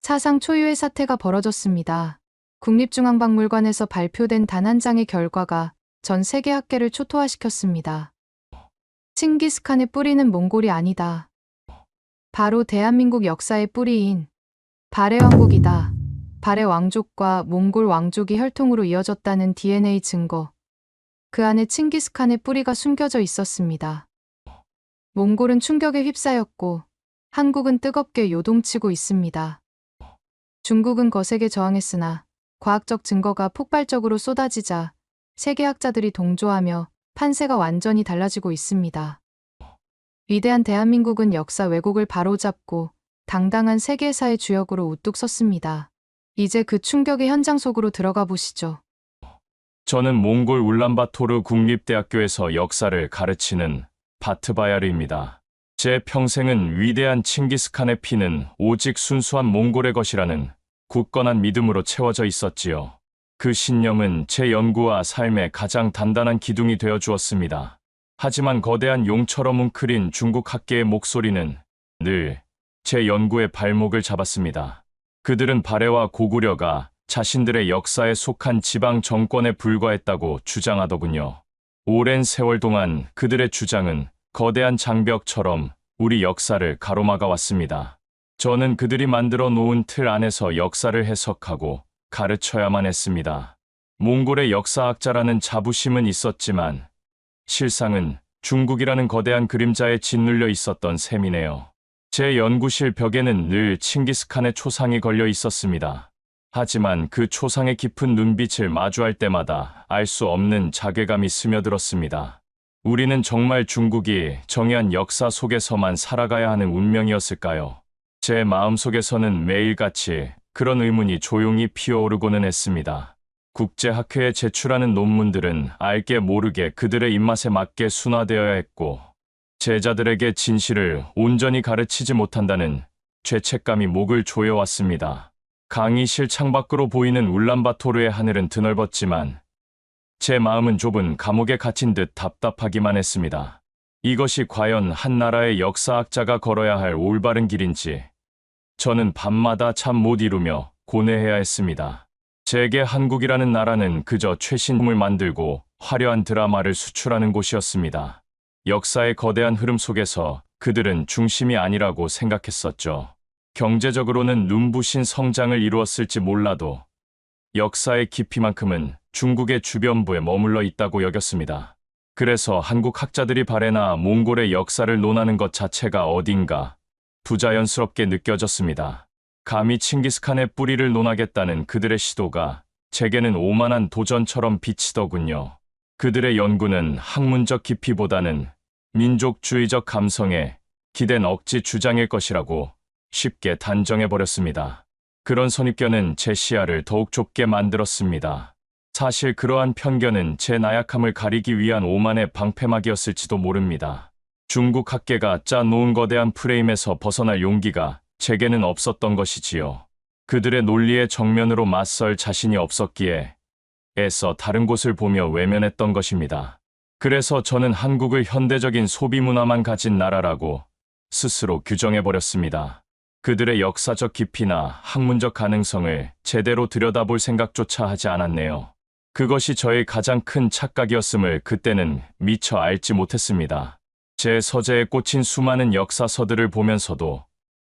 사상 초유의 사태가 벌어졌습니다. 국립중앙박물관에서 발표된 단 한 장의 결과가 전 세계 학계를 초토화시켰습니다. 칭기스칸의 뿌리는 몽골이 아니다. 바로 대한민국 역사의 뿌리인 발해 왕국이다. 발해 왕족과 몽골 왕족이 혈통으로 이어졌다는 DNA 증거. 그 안에 칭기스칸의 뿌리가 숨겨져 있었습니다. 몽골은 충격에 휩싸였고 한국은 뜨겁게 요동치고 있습니다. 중국은 거세게 저항했으나 과학적 증거가 폭발적으로 쏟아지자 세계학자들이 동조하며 판세가 완전히 달라지고 있습니다. 위대한 대한민국은 역사 왜곡을 바로잡고 당당한 세계사의 주역으로 우뚝 섰습니다. 이제 그 충격의 현장 속으로 들어가 보시죠. 저는 몽골 울란바토르 국립대학교에서 역사를 가르치는 바트바야르입니다. 제 평생은 위대한 칭기스칸의 피는 오직 순수한 몽골의 것이라는 굳건한 믿음으로 채워져 있었지요. 그 신념은 제 연구와 삶의 가장 단단한 기둥이 되어 주었습니다. 하지만 거대한 용처럼 웅크린 중국 학계의 목소리는 늘 제 연구의 발목을 잡았습니다. 그들은 발해와 고구려가 자신들의 역사에 속한 지방 정권에 불과했다고 주장하더군요. 오랜 세월 동안 그들의 주장은 거대한 장벽처럼 우리 역사를 가로막아 왔습니다. 저는 그들이 만들어 놓은 틀 안에서 역사를 해석하고 가르쳐야만 했습니다. 몽골의 역사학자라는 자부심은 있었지만 실상은 중국이라는 거대한 그림자에 짓눌려 있었던 셈이네요. 제 연구실 벽에는 늘 칭기스칸의 초상이 걸려 있었습니다. 하지만 그 초상의 깊은 눈빛을 마주할 때마다 알 수 없는 자괴감이 스며들었습니다. 우리는 정말 중국이 정의한 역사 속에서만 살아가야 하는 운명이었을까요? 제 마음속에서는 매일같이 그런 의문이 조용히 피어오르고는 했습니다. 국제학회에 제출하는 논문들은 알게 모르게 그들의 입맛에 맞게 순화되어야 했고 제자들에게 진실을 온전히 가르치지 못한다는 죄책감이 목을 조여왔습니다. 강의실 창밖으로 보이는 울란바토르의 하늘은 드넓었지만 제 마음은 좁은 감옥에 갇힌 듯 답답하기만 했습니다. 이것이 과연 한 나라의 역사학자가 걸어야 할 올바른 길인지 저는 밤마다 잠 못 이루며 고뇌해야 했습니다. 제게 한국이라는 나라는 그저 최신품을 만들고 화려한 드라마를 수출하는 곳이었습니다. 역사의 거대한 흐름 속에서 그들은 중심이 아니라고 생각했었죠. 경제적으로는 눈부신 성장을 이루었을지 몰라도 역사의 깊이만큼은 중국의 주변부에 머물러 있다고 여겼습니다. 그래서 한국 학자들이 발해나 몽골의 역사를 논하는 것 자체가 어딘가 부자연스럽게 느껴졌습니다. 감히 칭기스칸의 뿌리를 논하겠다는 그들의 시도가 제게는 오만한 도전처럼 비치더군요. 그들의 연구는 학문적 깊이보다는 민족주의적 감성에 기댄 억지 주장일 것이라고 쉽게 단정해버렸습니다. 그런 선입견은 제 시야를 더욱 좁게 만들었습니다. 사실 그러한 편견은 제 나약함을 가리기 위한 오만의 방패막이었을지도 모릅니다. 중국 학계가 짜놓은 거대한 프레임에서 벗어날 용기가 제게는 없었던 것이지요. 그들의 논리에 정면으로 맞설 자신이 없었기에 애써 다른 곳을 보며 외면했던 것입니다. 그래서 저는 한국을 현대적인 소비문화만 가진 나라라고 스스로 규정해버렸습니다. 그들의 역사적 깊이나 학문적 가능성을 제대로 들여다볼 생각조차 하지 않았네요. 그것이 저의 가장 큰 착각이었음을 그때는 미처 알지 못했습니다. 제 서재에 꽂힌 수많은 역사서들을 보면서도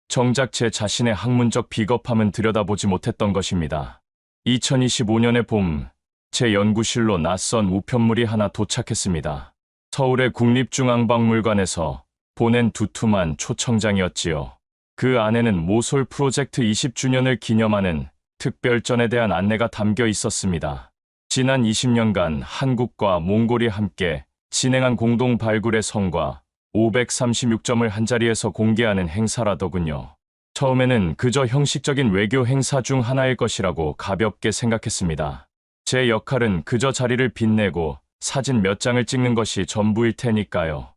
정작 제 자신의 학문적 비겁함은 들여다보지 못했던 것입니다. 2025년의 봄, 제 연구실로 낯선 우편물이 하나 도착했습니다. 서울의 국립중앙박물관에서 보낸 두툼한 초청장이었지요. 그 안에는 모솔 프로젝트 20주년을 기념하는 특별전에 대한 안내가 담겨 있었습니다. 지난 20년간 한국과 몽골이 함께 진행한 공동 발굴의 성과 536점을 한자리에서 공개하는 행사라더군요. 처음에는 그저 형식적인 외교 행사 중 하나일 것이라고 가볍게 생각했습니다. 제 역할은 그저 자리를 빛내고 사진 몇 장을 찍는 것이 전부일 테니까요.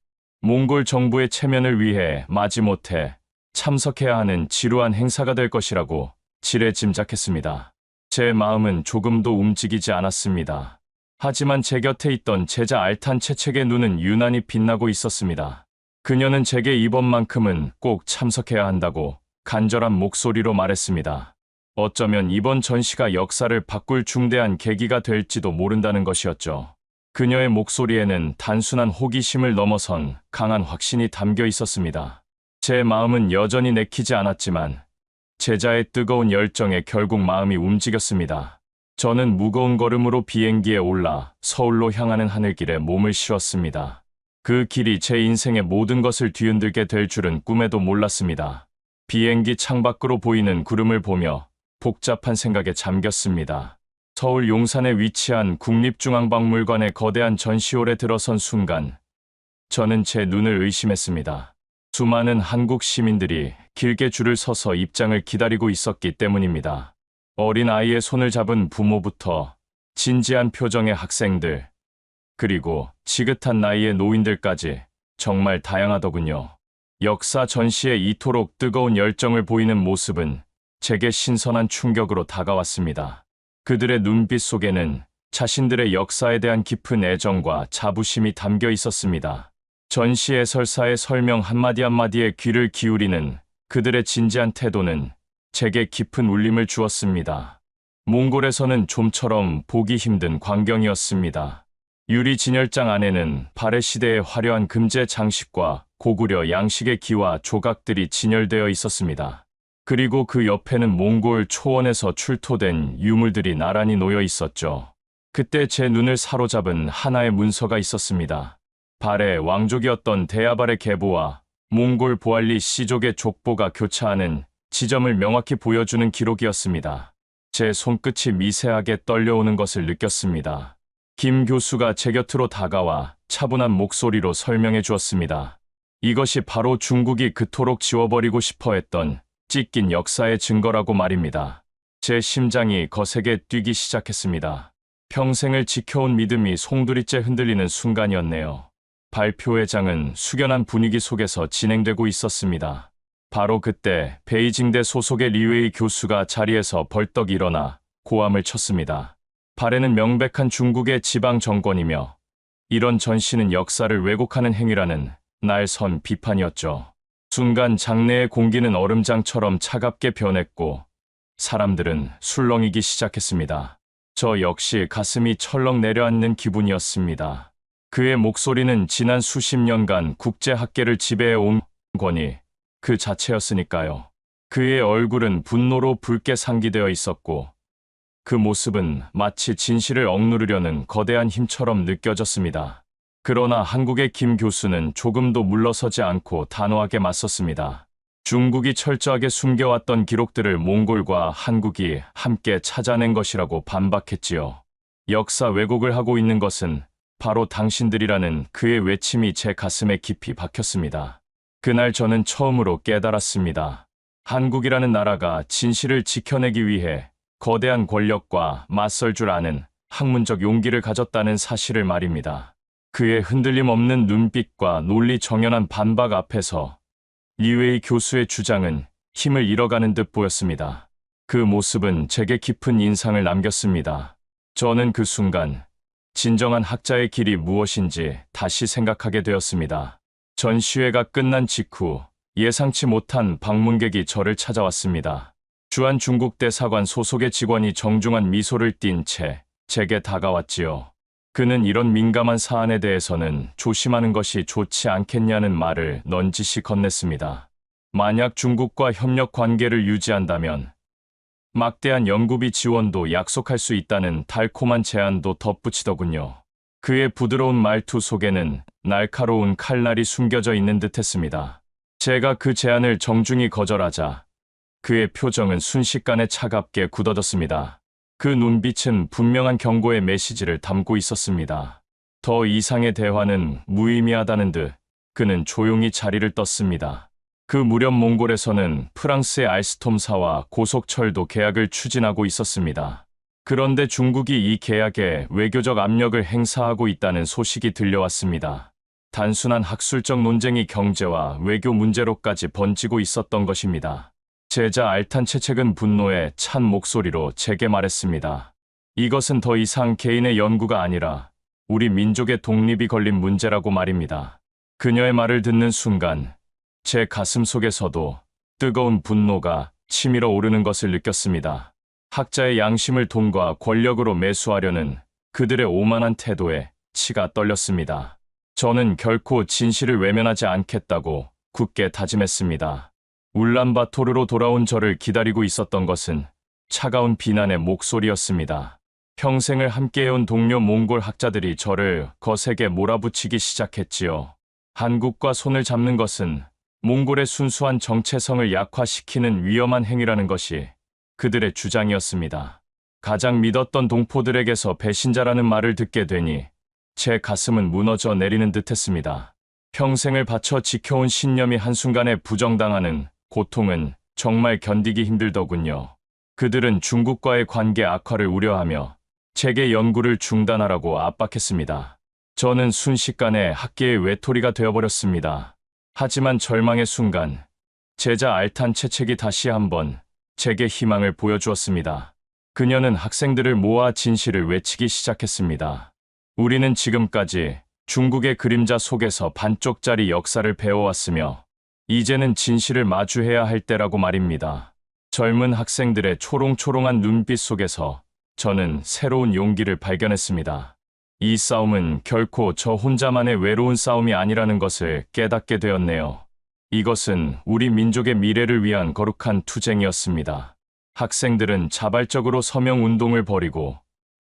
몽골 정부의 체면을 위해 마지못해 참석해야 하는 지루한 행사가 될 것이라고 지레 짐작했습니다. 제 마음은 조금도 움직이지 않았습니다. 하지만 제 곁에 있던 제자 알탄 채책의 눈은 유난히 빛나고 있었습니다. 그녀는 제게 이번만큼은 꼭 참석해야 한다고 간절한 목소리로 말했습니다. 어쩌면 이번 전시가 역사를 바꿀 중대한 계기가 될지도 모른다는 것이었죠. 그녀의 목소리에는 단순한 호기심을 넘어선 강한 확신이 담겨 있었습니다. 제 마음은 여전히 내키지 않았지만 제자의 뜨거운 열정에 결국 마음이 움직였습니다. 저는 무거운 걸음으로 비행기에 올라 서울로 향하는 하늘길에 몸을 실었습니다. 그 길이 제 인생의 모든 것을 뒤흔들게 될 줄은 꿈에도 몰랐습니다. 비행기 창밖으로 보이는 구름을 보며 복잡한 생각에 잠겼습니다. 서울 용산에 위치한 국립중앙박물관의 거대한 전시홀에 들어선 순간 저는 제 눈을 의심했습니다. 수많은 한국 시민들이 길게 줄을 서서 입장을 기다리고 있었기 때문입니다. 어린 아이의 손을 잡은 부모부터 진지한 표정의 학생들, 그리고 지긋한 나이의 노인들까지 정말 다양하더군요. 역사 전시에 이토록 뜨거운 열정을 보이는 모습은 제게 신선한 충격으로 다가왔습니다. 그들의 눈빛 속에는 자신들의 역사에 대한 깊은 애정과 자부심이 담겨 있었습니다. 전시 해설사의 설명 한마디 한마디에 귀를 기울이는 그들의 진지한 태도는 제게 깊은 울림을 주었습니다. 몽골에서는 좀처럼 보기 힘든 광경이었습니다. 유리 진열장 안에는 발해 시대의 화려한 금제 장식과 고구려 양식의 기와 조각들이 진열되어 있었습니다. 그리고 그 옆에는 몽골 초원에서 출토된 유물들이 나란히 놓여 있었죠. 그때 제 눈을 사로잡은 하나의 문서가 있었습니다. 발해 왕족이었던 데야발의 계보와 몽골 보알리 씨족의 족보가 교차하는 지점을 명확히 보여주는 기록이었습니다. 제 손끝이 미세하게 떨려오는 것을 느꼈습니다. 김 교수가 제 곁으로 다가와 차분한 목소리로 설명해 주었습니다. 이것이 바로 중국이 그토록 지워버리고 싶어 했던 찢긴 역사의 증거라고 말입니다. 제 심장이 거세게 뛰기 시작했습니다. 평생을 지켜온 믿음이 송두리째 흔들리는 순간이었네요. 발표회장은 숙연한 분위기 속에서 진행되고 있었습니다. 바로 그때 베이징대 소속의 리웨이 교수가 자리에서 벌떡 일어나 고함을 쳤습니다. 발해는 명백한 중국의 지방 정권이며 이런 전시는 역사를 왜곡하는 행위라는 날선 비판이었죠. 순간 장내의 공기는 얼음장처럼 차갑게 변했고 사람들은 술렁이기 시작했습니다. 저 역시 가슴이 철렁 내려앉는 기분이었습니다. 그의 목소리는 지난 수십 년간 국제학계를 지배해온 권위 그 자체였으니까요. 그의 얼굴은 분노로 붉게 상기되어 있었고 그 모습은 마치 진실을 억누르려는 거대한 힘처럼 느껴졌습니다. 그러나 한국의 김 교수는 조금도 물러서지 않고 단호하게 맞섰습니다. 중국이 철저하게 숨겨왔던 기록들을 몽골과 한국이 함께 찾아낸 것이라고 반박했지요. 역사 왜곡을 하고 있는 것은 바로 당신들이라는 그의 외침이 제 가슴에 깊이 박혔습니다. 그날 저는 처음으로 깨달았습니다. 한국이라는 나라가 진실을 지켜내기 위해 거대한 권력과 맞설 줄 아는 학문적 용기를 가졌다는 사실을 말입니다. 그의 흔들림 없는 눈빛과 논리 정연한 반박 앞에서 리웨이 교수의 주장은 힘을 잃어가는 듯 보였습니다. 그 모습은 제게 깊은 인상을 남겼습니다. 저는 그 순간 진정한 학자의 길이 무엇인지 다시 생각하게 되었습니다. 전시회가 끝난 직후 예상치 못한 방문객이 저를 찾아왔습니다. 주한 중국 대사관 소속의 직원이 정중한 미소를 띤 채 제게 다가왔지요. 그는 이런 민감한 사안에 대해서는 조심하는 것이 좋지 않겠냐는 말을 넌지시 건넸습니다. 만약 중국과 협력 관계를 유지한다면 막대한 연구비 지원도 약속할 수 있다는 달콤한 제안도 덧붙이더군요. 그의 부드러운 말투 속에는 날카로운 칼날이 숨겨져 있는 듯했습니다. 제가 그 제안을 정중히 거절하자 그의 표정은 순식간에 차갑게 굳어졌습니다. 그 눈빛은 분명한 경고의 메시지를 담고 있었습니다. 더 이상의 대화는 무의미하다는 듯 그는 조용히 자리를 떴습니다. 그 무렵 몽골에서는 프랑스의 알스톰사와 고속철도 계약을 추진하고 있었습니다. 그런데 중국이 이 계약에 외교적 압력을 행사하고 있다는 소식이 들려왔습니다. 단순한 학술적 논쟁이 경제와 외교 문제로까지 번지고 있었던 것입니다. 제자 알탄체책은 분노에 찬 목소리로 제게 말했습니다. 이것은 더 이상 개인의 연구가 아니라 우리 민족의 독립이 걸린 문제라고 말입니다. 그녀의 말을 듣는 순간 제 가슴 속에서도 뜨거운 분노가 치밀어 오르는 것을 느꼈습니다. 학자의 양심을 돈과 권력으로 매수하려는 그들의 오만한 태도에 치가 떨렸습니다. 저는 결코 진실을 외면하지 않겠다고 굳게 다짐했습니다. 울란바토르로 돌아온 저를 기다리고 있었던 것은 차가운 비난의 목소리였습니다. 평생을 함께해온 동료 몽골 학자들이 저를 거세게 몰아붙이기 시작했지요. 한국과 손을 잡는 것은 몽골의 순수한 정체성을 약화시키는 위험한 행위라는 것이 그들의 주장이었습니다. 가장 믿었던 동포들에게서 배신자라는 말을 듣게 되니 제 가슴은 무너져 내리는 듯했습니다. 평생을 바쳐 지켜온 신념이 한순간에 부정당하는 고통은 정말 견디기 힘들더군요. 그들은 중국과의 관계 악화를 우려하며 제게 연구를 중단하라고 압박했습니다. 저는 순식간에 학계의 외톨이가 되어버렸습니다. 하지만 절망의 순간 제자 알탄 채책이 다시 한번 제게 희망을 보여주었습니다. 그녀는 학생들을 모아 진실을 외치기 시작했습니다. 우리는 지금까지 중국의 그림자 속에서 반쪽짜리 역사를 배워왔으며 이제는 진실을 마주해야 할 때라고 말입니다. 젊은 학생들의 초롱초롱한 눈빛 속에서 저는 새로운 용기를 발견했습니다. 이 싸움은 결코 저 혼자만의 외로운 싸움이 아니라는 것을 깨닫게 되었네요. 이것은 우리 민족의 미래를 위한 거룩한 투쟁이었습니다. 학생들은 자발적으로 서명 운동을 벌이고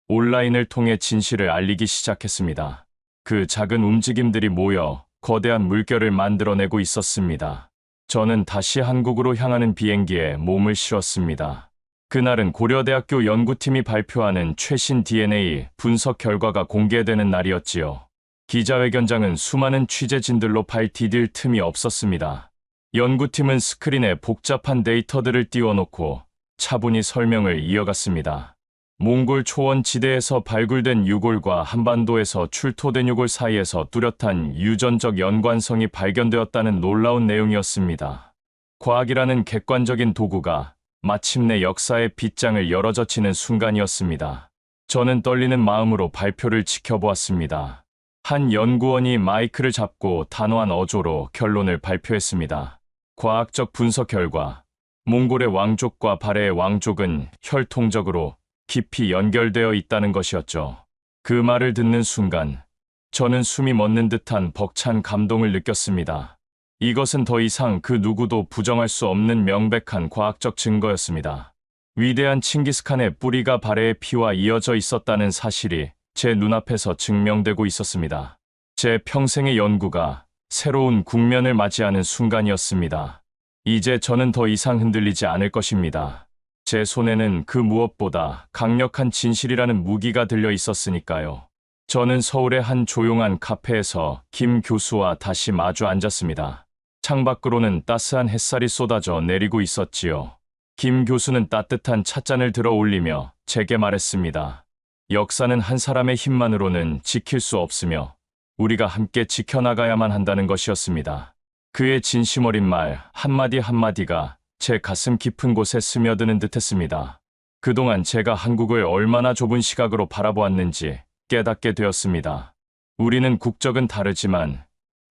온라인을 통해 진실을 알리기 시작했습니다. 그 작은 움직임들이 모여 거대한 물결을 만들어내고 있었습니다. 저는 다시 한국으로 향하는 비행기에 몸을 실었습니다. 그날은 고려대학교 연구팀이 발표하는 최신 DNA 분석 결과가 공개되는 날이었지요. 기자회견장은 수많은 취재진들로 발 디딜 틈이 없었습니다. 연구팀은 스크린에 복잡한 데이터들을 띄워놓고 차분히 설명을 이어갔습니다. 몽골 초원 지대에서 발굴된 유골과 한반도에서 출토된 유골 사이에서 뚜렷한 유전적 연관성이 발견되었다는 놀라운 내용이었습니다. 과학이라는 객관적인 도구가 마침내 역사의 빗장을 열어젖히는 순간이었습니다. 저는 떨리는 마음으로 발표를 지켜보았습니다. 한 연구원이 마이크를 잡고 단호한 어조로 결론을 발표했습니다. 과학적 분석 결과, 몽골의 왕족과 발해의 왕족은 혈통적으로 깊이 연결되어 있다는 것이었죠. 그 말을 듣는 순간 저는 숨이 멎는 듯한 벅찬 감동을 느꼈습니다. 이것은 더 이상 그 누구도 부정할 수 없는 명백한 과학적 증거였습니다. 위대한 칭기스칸의 뿌리가 발해의 피와 이어져 있었다는 사실이 제 눈앞에서 증명되고 있었습니다. 제 평생의 연구가 새로운 국면을 맞이하는 순간이었습니다. 이제 저는 더 이상 흔들리지 않을 것입니다. 제 손에는 그 무엇보다 강력한 진실이라는 무기가 들려 있었으니까요. 저는 서울의 한 조용한 카페에서 김 교수와 다시 마주 앉았습니다. 창밖으로는 따스한 햇살이 쏟아져 내리고 있었지요. 김 교수는 따뜻한 찻잔을 들어 올리며 제게 말했습니다. 역사는 한 사람의 힘만으로는 지킬 수 없으며 우리가 함께 지켜나가야만 한다는 것이었습니다. 그의 진심 어린 말 한마디 한마디가 제 가슴 깊은 곳에 스며드는 듯했습니다. 그동안 제가 한국을 얼마나 좁은 시각으로 바라보았는지 깨닫게 되었습니다. 우리는 국적은 다르지만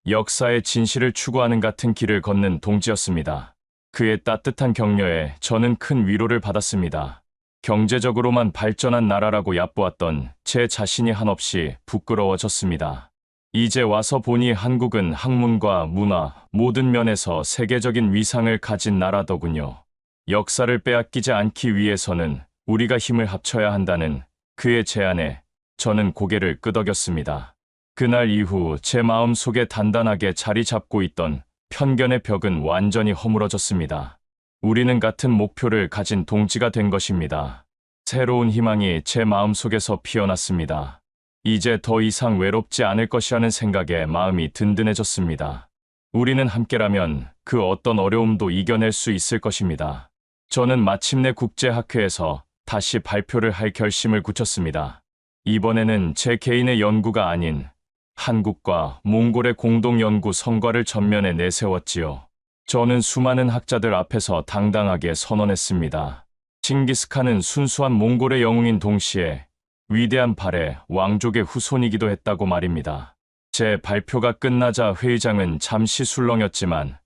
역사의 진실을 추구하는 같은 길을 걷는 동지였습니다. 그의 따뜻한 격려에 저는 큰 위로를 받았습니다. 경제적으로만 발전한 나라라고 얕보았던 제 자신이 한없이 부끄러워졌습니다. 이제 와서 보니 한국은 학문과 문화 모든 면에서 세계적인 위상을 가진 나라더군요. 역사를 빼앗기지 않기 위해서는 우리가 힘을 합쳐야 한다는 그의 제안에 저는 고개를 끄덕였습니다. 그날 이후 제 마음 속에 단단하게 자리 잡고 있던 편견의 벽은 완전히 허물어졌습니다. 우리는 같은 목표를 가진 동지가 된 것입니다. 새로운 희망이 제 마음속에서 피어났습니다. 이제 더 이상 외롭지 않을 것이라는 생각에 마음이 든든해졌습니다. 우리는 함께라면 그 어떤 어려움도 이겨낼 수 있을 것입니다. 저는 마침내 국제학회에서 다시 발표를 할 결심을 굳혔습니다. 이번에는 제 개인의 연구가 아닌 한국과 몽골의 공동연구 성과를 전면에 내세웠지요. 저는 수많은 학자들 앞에서 당당하게 선언했습니다. 칭기스칸은 순수한 몽골의 영웅인 동시에 위대한 발해 왕족의 후손이기도 했다고 말입니다. 제 발표가 끝나자 회의장은 잠시 술렁였지만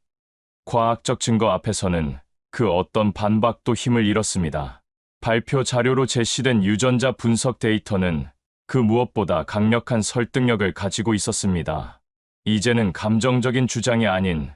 과학적 증거 앞에서는 그 어떤 반박도 힘을 잃었습니다. 발표 자료로 제시된 유전자 분석 데이터는 그 무엇보다 강력한 설득력을 가지고 있었습니다. 이제는 감정적인 주장이 아닌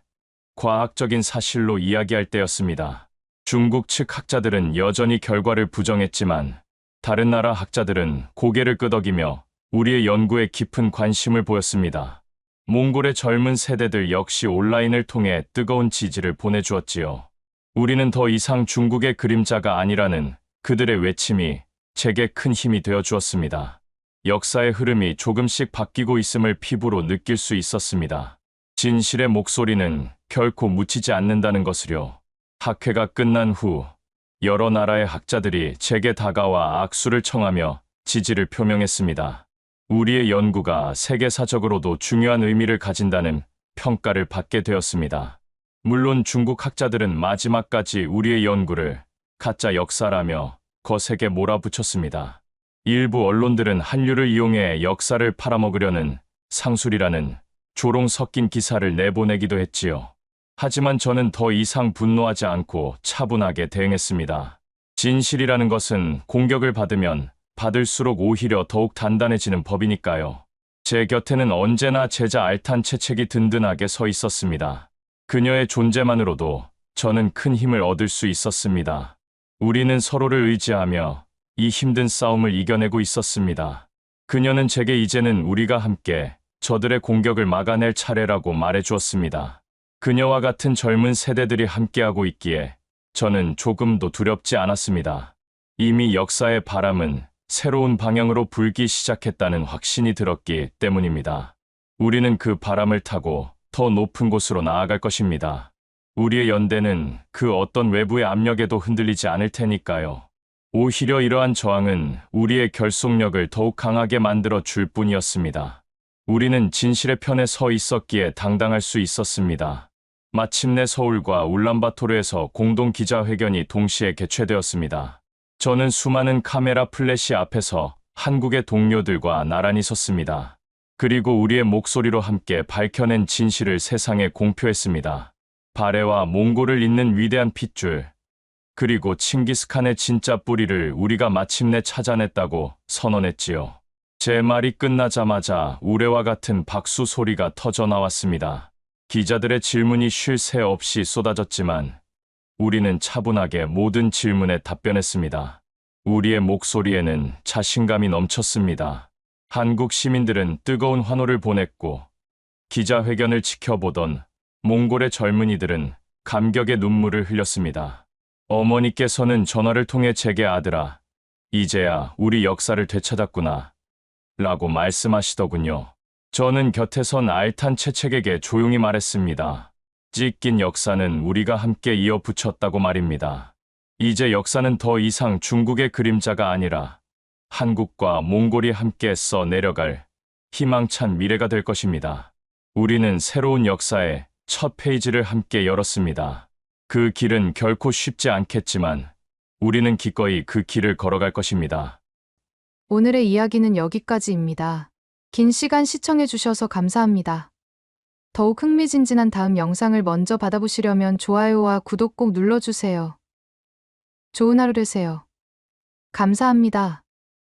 과학적인 사실로 이야기할 때였습니다. 중국 측 학자들은 여전히 결과를 부정했지만 다른 나라 학자들은 고개를 끄덕이며 우리의 연구에 깊은 관심을 보였습니다. 몽골의 젊은 세대들 역시 온라인을 통해 뜨거운 지지를 보내주었지요. 우리는 더 이상 중국의 그림자가 아니라는 그들의 외침이 제게 큰 힘이 되어 주었습니다. 역사의 흐름이 조금씩 바뀌고 있음을 피부로 느낄 수 있었습니다. 진실의 목소리는 결코 묻히지 않는다는 것을요. 학회가 끝난 후 여러 나라의 학자들이 제게 다가와 악수를 청하며 지지를 표명했습니다. 우리의 연구가 세계사적으로도 중요한 의미를 가진다는 평가를 받게 되었습니다. 물론 중국 학자들은 마지막까지 우리의 연구를 가짜 역사라며 거세게 몰아붙였습니다. 일부 언론들은 한류를 이용해 역사를 팔아먹으려는 상술이라는 조롱 섞인 기사를 내보내기도 했지요. 하지만 저는 더 이상 분노하지 않고 차분하게 대응했습니다. 진실이라는 것은 공격을 받으면 받을수록 오히려 더욱 단단해지는 법이니까요. 제 곁에는 언제나 제자 알탄 채책이 든든하게 서 있었습니다. 그녀의 존재만으로도 저는 큰 힘을 얻을 수 있었습니다. 우리는 서로를 의지하며 이 힘든 싸움을 이겨내고 있었습니다. 그녀는 제게 이제는 우리가 함께 저들의 공격을 막아낼 차례라고 말해주었습니다. 그녀와 같은 젊은 세대들이 함께하고 있기에 저는 조금도 두렵지 않았습니다. 이미 역사의 바람은 새로운 방향으로 불기 시작했다는 확신이 들었기 때문입니다. 우리는 그 바람을 타고 더 높은 곳으로 나아갈 것입니다. 우리의 연대는 그 어떤 외부의 압력에도 흔들리지 않을 테니까요. 오히려 이러한 저항은 우리의 결속력을 더욱 강하게 만들어 줄 뿐이었습니다. 우리는 진실의 편에 서 있었기에 당당할 수 있었습니다. 마침내 서울과 울란바토르에서 공동 기자회견이 동시에 개최되었습니다. 저는 수많은 카메라 플래시 앞에서 한국의 동료들과 나란히 섰습니다. 그리고 우리의 목소리로 함께 밝혀낸 진실을 세상에 공표했습니다. 발해와 몽골을 잇는 위대한 핏줄, 그리고 칭기스칸의 진짜 뿌리를 우리가 마침내 찾아냈다고 선언했지요. 제 말이 끝나자마자 우레와 같은 박수 소리가 터져 나왔습니다. 기자들의 질문이 쉴 새 없이 쏟아졌지만 우리는 차분하게 모든 질문에 답변했습니다. 우리의 목소리에는 자신감이 넘쳤습니다. 한국 시민들은 뜨거운 환호를 보냈고 기자회견을 지켜보던 몽골의 젊은이들은 감격의 눈물을 흘렸습니다. 어머니께서는 전화를 통해 제게 아들아, 이제야 우리 역사를 되찾았구나 라고 말씀하시더군요. 저는 곁에 선 알탄 채책에게 조용히 말했습니다. 찢긴 역사는 우리가 함께 이어붙였다고 말입니다. 이제 역사는 더 이상 중국의 그림자가 아니라 한국과 몽골이 함께 써 내려갈 희망찬 미래가 될 것입니다. 우리는 새로운 역사의 첫 페이지를 함께 열었습니다. 그 길은 결코 쉽지 않겠지만 우리는 기꺼이 그 길을 걸어갈 것입니다. 오늘의 이야기는 여기까지입니다. 긴 시간 시청해주셔서 감사합니다. 더욱 흥미진진한 다음 영상을 먼저 받아보시려면 좋아요와 구독 꼭 눌러주세요. 좋은 하루 되세요. 감사합니다.